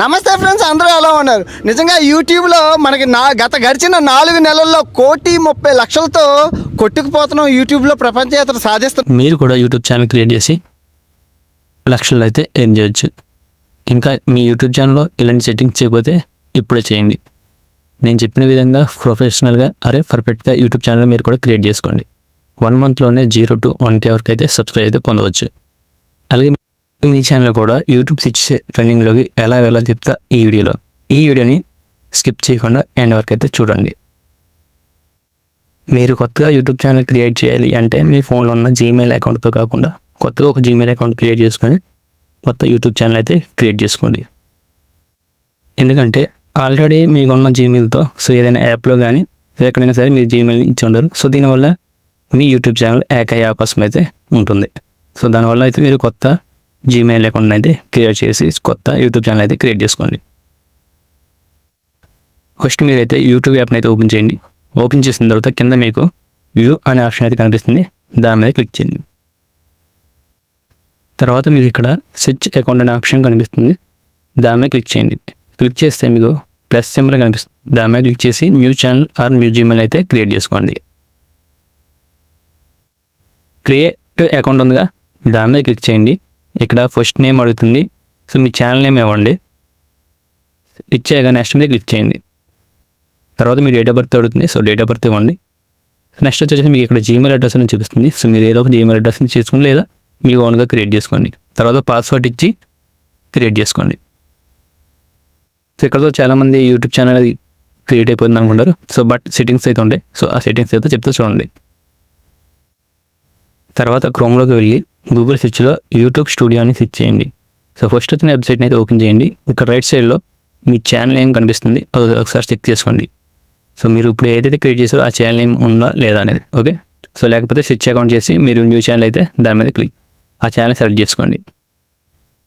నమస్తే ఫ్రెండ్స్, అందరూ ఎలా ఉన్నారు? నిజంగా యూట్యూబ్లో మనకి గడిచిన 4 నెలల్లో 1,30,00,000తో కొట్టుకుపోతున్నాం. యూట్యూబ్లో ప్రపంచయాత్ర సాధిస్తున్నాం. మీరు కూడా యూట్యూబ్ ఛానల్ క్రియేట్ చేసి లక్షలు అయితే ఎర్న్ చేయొచ్చు. ఇంకా మీ యూట్యూబ్ ఛానల్లో ఇలాంటి సెట్టింగ్స్ చేయకపోతే ఇప్పుడే చేయండి. నేను చెప్పిన విధంగా ప్రొఫెషనల్గా పర్ఫెక్ట్గా యూట్యూబ్ ఛానల్ మీరు కూడా క్రియేట్ చేసుకోండి. 1 మంత్లోనే 0 to 1K వరకు అయితే సబ్స్క్రైబ్ అయితే పొందవచ్చు. అలాగే మీ ఛానల్ కూడా యూట్యూబ్ ఇచ్చే ట్రైనింగ్లోకి ఎలా చెప్తా ఈ వీడియోని స్కిప్ చేయకుండా ఎండ్ వరకు అయితే చూడండి. మీరు కొత్తగా యూట్యూబ్ ఛానల్ క్రియేట్ చేయాలి అంటే మీ ఫోన్లో ఉన్న జీమెయిల్ అకౌంట్తో కాకుండా కొత్తగా ఒక జీమెయిల్ అకౌంట్ క్రియేట్ చేసుకొని కొత్త యూట్యూబ్ ఛానల్ అయితే క్రియేట్ చేసుకోండి. ఎందుకంటే ఆల్రెడీ మీకున్న జీమెయిల్తో ఏదైనా యాప్లో కానీ ఎక్కడైనా సరే మీరు జీమెయిల్ ఇచ్చి ఉండరు. దీనివల్ల మీ యూట్యూబ్ ఛానల్ హ్యాక్ అయ్యే అవకాశం అయితే ఉంటుంది. దానివల్ల అయితే మీరు కొత్త జీమెయిల్ అకౌంట్ అయితే క్రియేట్ చేసి కొత్త యూట్యూబ్ ఛానల్ అయితే క్రియేట్ చేసుకోండి. ఫస్ట్ మీరైతే యూట్యూబ్ యాప్ని అయితే ఓపెన్ చేయండి. ఓపెన్ చేసిన తర్వాత కింద మీకు వ్యూ అనే ఆప్షన్ అయితే కనిపిస్తుంది. దాని మీద క్లిక్ చేయండి. తర్వాత మీకు ఇక్కడ సెర్చ్ అకౌంట్ అనే ఆప్షన్ కనిపిస్తుంది. దాని మీద క్లిక్ చేయండి. క్లిక్ చేస్తే మీకు ప్లస్ సింబల్ కనిపిస్తుంది. దాని మీద క్లిక్ చేసి new channel or new Gmail అయితే క్రియేట్ చేసుకోండి. క్రియేట్ అకౌంట్ ఉందిగా, దాని మీద క్లిక్ చేయండి. ఇక్కడ ఫస్ట్ నేమ్ అడుగుతుంది. మీ ఛానల్ నేమ్ ఇవ్వండి. ఇచ్చాక నెక్స్ట్ మీద క్లిక్ చేయండి. తర్వాత మీ డేట్ ఆఫ్ బర్త్ అడుగుతుంది. డేట్ ఆఫ్ బర్త్ ఇవ్వండి. నెక్స్ట్ వచ్చేసి మీకు ఇక్కడ జీమెయిల్ అడ్రస్ అని చూపిస్తుంది. మీరు ఏదో ఒక జీమెయిల్ అడ్రస్ని చేసుకుని లేదా మీ ఓన్గా క్రియేట్ చేసుకోండి. తర్వాత పాస్వర్డ్ ఇచ్చి క్రియేట్ చేసుకోండి. ఇక్కడతో చాలామంది యూట్యూబ్ ఛానల్ క్రియేట్ అయిపోతుంది అనుకుంటారు. బట్ సెట్టింగ్స్ అయితే ఉంటాయి. ఆ సెట్టింగ్స్ అయితే చెప్తే చూడండి. తర్వాత క్రోమ్లోకి వెళ్ళి గూగుల్ సెర్చ్లో యూట్యూబ్ స్టూడియో అని సెర్చ్ చేయండి. ఫస్ట్ వచ్చిన వెబ్సైట్ని అయితే ఓపెన్ చేయండి. ఇక్కడ రైట్ సైడ్లో మీ ఛానల్ నేమ్ కనిపిస్తుంది. అది ఒకసారి చెక్ చేసుకోండి. మీరు ఇప్పుడు ఏదైతే క్రియేట్ చేసారో ఆ ఛానల్ నేమ్ ఉందా లేదా అనేది. ఓకే, లేకపోతే స్విచ్ అకౌంట్ చేసి మీరు న్యూ ఛానల్ అయితే దాని మీద ఆ ఛానల్ సెలెక్ట్ చేసుకోండి.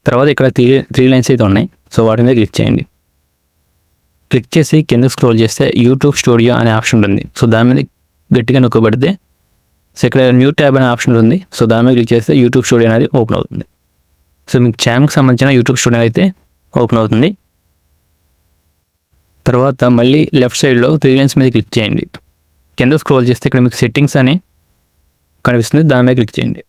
తర్వాత ఇక్కడ త్రీ లైన్స్ అయితే ఉన్నాయి. వాటి మీద క్లిక్ చేయండి. క్లిక్ చేసి కింద స్క్రోల్ చేస్తే యూట్యూబ్ స్టూడియో అనే ఆప్షన్ ఉంటుంది. దాని మీద గట్టిగా నొక్కబడితే ఇక్కడ న్యూ ట్యాబ్ అనే ఆప్షన్ ఉంది. దాని మీద క్లిక్ చేస్తే యూట్యూబ్ స్టూడియో అనేది ఓపెన్ అవుతుంది. మీకు ఛానల్కి సంబంధించిన యూట్యూబ్ స్టూడియో అయితే ఓపెన్ అవుతుంది. తర్వాత మళ్ళీ లెఫ్ట్ సైడ్లో త్రీ లైన్స్ మీద క్లిక్ చేయండి. కింద స్క్రోల్ చేస్తే ఇక్కడ మీకు సెట్టింగ్స్ అని కనిపిస్తుంది. దాని మీద క్లిక్ చేయండి.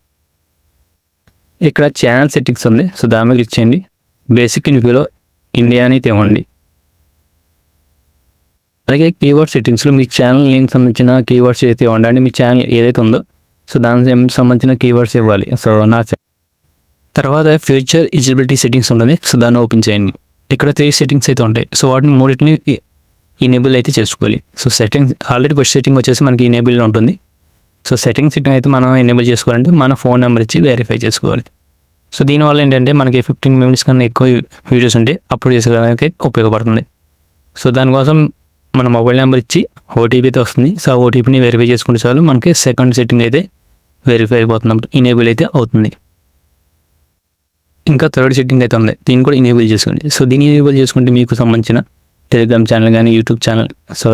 ఇక్కడ ఛానల్ సెట్టింగ్స్ ఉంది. దాని మీద క్లిక్ చేయండి. బేసిక్ ఇన్ఫోలో ఇండియా అని ఇవ్వండి. అలాగే కీవర్డ్ సెట్టింగ్స్లో మీ ఛానల్ నేమ్కి సంబంధించిన కీవర్డ్స్ అయితే ఇవ్వండి. మీ ఛానల్ ఏదైతే ఉందో దానికి సంబంధించిన కీవర్డ్స్ ఇవ్వాలి. నా తర్వాత ఫ్యూచర్ ఎలిజిబిలిటీ సెట్టింగ్స్ ఉంటుంది. దాన్ని ఓపెన్ చేయండి. ఇక్కడ 3 సెట్టింగ్స్ అయితే ఉంటాయి. వాటిని మూడింటిని ఇనేబుల్ అయితే చేసుకోవాలి. సెట్టింగ్స్ ఆల్రెడీ ఫస్ట్ సెట్టింగ్ వచ్చేసి మనకి ఇనేబుల్ ఉంటుంది. సెట్టింగ్ అయితే మనం ఎనేబుల్ చేసుకోవాలంటే మన ఫోన్ నెంబర్ ఇచ్చి వెరిఫై చేసుకోవాలి. దీనివల్ల ఏంటంటే మనకి 15 minutes కన్నా ఎక్కువ వీడియోస్ ఉంటే అప్లోడ్ చేసుకోవడానికి ఉపయోగపడుతుంది. దానికోసం మన మొబైల్ నెంబర్ ఇచ్చి ఓటీపీ అయితే వస్తుంది. ఆ ఓటీపీని వెరిఫై చేసుకుంటే చాలు మనకి సెకండ్ సెట్టింగ్ అయితే వెరిఫై అయిపోతున్నప్పుడు ఇనేబుల్ అయితే అవుతుంది. ఇంకా థర్డ్ సెట్టింగ్ అయితే ఉంది. దీన్ని కూడా ఇనేబుల్ చేసుకోండి. దీన్ని ఇనేబుల్ చేసుకుంటే మీకు సంబంధించిన టెలిగ్రామ్ ఛానల్ కానీ యూట్యూబ్ ఛానల్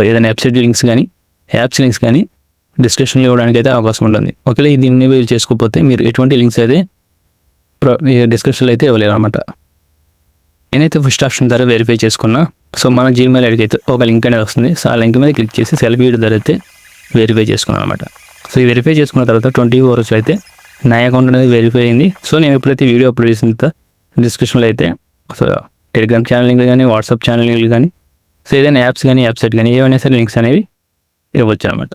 ఏదైనా వెబ్సైట్ లింక్స్ కానీ యాప్స్ లింక్స్ కానీ డిస్క్రిప్షన్లో ఇవ్వడానికి అయితే అవకాశం ఉంటుంది. ఒకవేళ ఇది ఇనేబుల్ చేసుకోకపోతే మీరు ఎటువంటి లింక్స్ అయితే డిస్క్రిప్షన్లో అయితే ఇవ్వలేరు అనమాట. నేనైతే ఫస్ట్ ఆప్షన్ ద్వారా వెరిఫై చేసుకున్నా. మన జీమెయిల్ ఐడికి అయితే ఒక లింక్ అనేది వస్తుంది. ఆ లింక్ మీద క్లిక్ చేసి సెల్ఫీ ద్వారా అయితే వెరిఫై చేసుకున్నాను అనమాట. ఈ వెరిఫై చేసుకున్న తర్వాత 24 hours అయితే నా అకౌంట్ అనేది వెరిఫై అయింది. నేను ఎప్పుడైతే వీడియో అప్లోడ్ చేసిన డిస్క్రిప్షన్లో అయితే టెలిగ్రామ్ ఛానల్ లింక్ కానీ వాట్సాప్ ఛానల్ లింక్ కానీ ఏదైనా యాప్స్ కానీ వెబ్సైట్ కానీ ఏమైనా సరే లింక్స్ అనేవి ఇవ్వచ్చు అనమాట.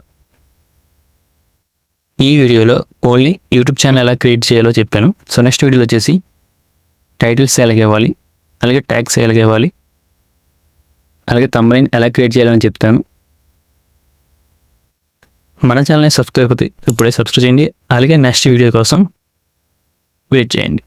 ఈ వీడియోలో ఓన్లీ యూట్యూబ్ ఛానల్ ఎలా క్రియేట్ చేయాలో చెప్పాను. నెక్స్ట్ వీడియోలో వచ్చేసి టైటిల్స్ ఎలాగ ఇవ్వాలి, అలాగే ట్యాగ్స్ ఎలాగ ఇవ్వాలి, అలాగే థంబ్నెయిల్ ఎలా క్రియేట్ చేయాలని చెప్తాను. మన ఛానల్ని సబ్స్క్రైబ్ అయితే ఇప్పుడే సబ్స్క్రైబ్ చేయండి. అలాగే నెక్స్ట్ వీడియో కోసం వెయిట్ చేయండి.